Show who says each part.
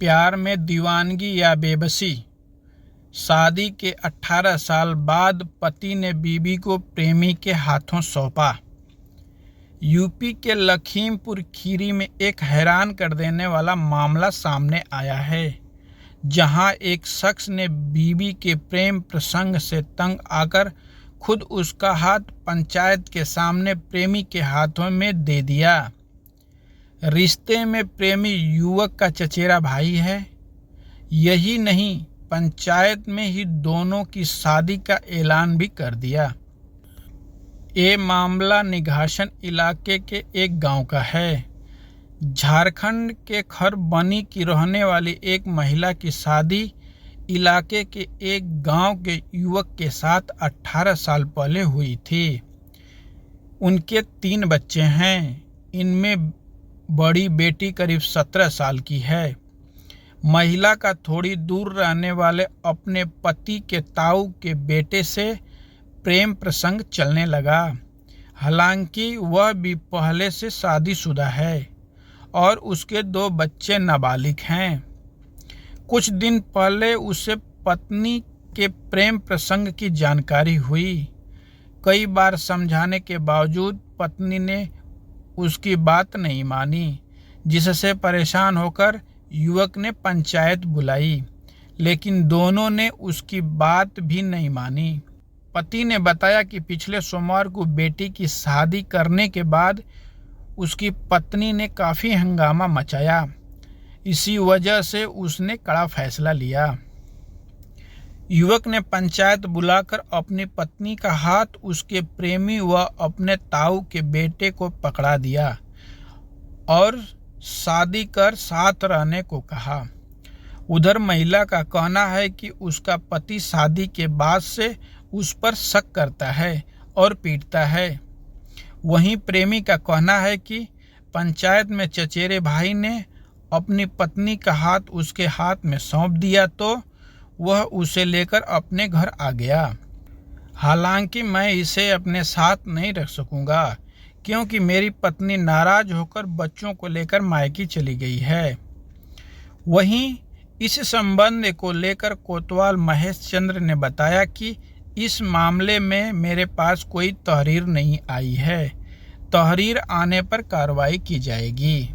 Speaker 1: प्यार में दीवानगी या बेबसी। शादी के 18 साल बाद पति ने बीवी को प्रेमी के हाथों सौंपा। यूपी के लखीमपुर खीरी में एक हैरान कर देने वाला मामला सामने आया है, जहां एक शख्स ने बीवी के प्रेम प्रसंग से तंग आकर खुद उसका हाथ पंचायत के सामने प्रेमी के हाथों में दे दिया। रिश्ते में प्रेमी युवक का चचेरा भाई है। यही नहीं, पंचायत में ही दोनों की शादी का ऐलान भी कर दिया। ये मामला निघासन इलाके के एक गांव का है। झारखंड के खरबनी की रहने वाली एक महिला की शादी इलाके के एक गांव के युवक के साथ 18 साल पहले हुई थी। उनके 3 बच्चे हैं। इनमें बड़ी बेटी करीब 17 साल की है। महिला का थोड़ी दूर रहने वाले अपने पति के ताऊ के बेटे से प्रेम प्रसंग चलने लगा। हालांकि वह भी पहले से शादीशुदा है और उसके 2 बच्चे नाबालिग हैं। कुछ दिन पहले उसे पत्नी के प्रेम प्रसंग की जानकारी हुई। कई बार समझाने के बावजूद पत्नी ने उसकी बात नहीं मानी, जिससे परेशान होकर युवक ने पंचायत बुलाई, लेकिन दोनों ने उसकी बात भी नहीं मानी। पति ने बताया कि पिछले सोमवार को बेटी की शादी करने के बाद उसकी पत्नी ने काफ़ी हंगामा मचाया। इसी वजह से उसने कड़ा फैसला लिया। युवक ने पंचायत बुलाकर अपनी पत्नी का हाथ उसके प्रेमी व अपने ताऊ के बेटे को पकड़ा दिया और शादी कर साथ रहने को कहा। उधर महिला का कहना है कि उसका पति शादी के बाद से उस पर शक करता है और पीटता है। वहीं प्रेमी का कहना है कि पंचायत में चचेरे भाई ने अपनी पत्नी का हाथ उसके हाथ में सौंप दिया तो वह उसे लेकर अपने घर आ गया। हालांकि मैं इसे अपने साथ नहीं रख सकूंगा, क्योंकि मेरी पत्नी नाराज होकर बच्चों को लेकर मायके चली गई है। वहीं इस संबंध को लेकर कोतवाल महेश चंद्र ने बताया कि इस मामले में मेरे पास कोई तहरीर नहीं आई है। तहरीर आने पर कार्रवाई की जाएगी।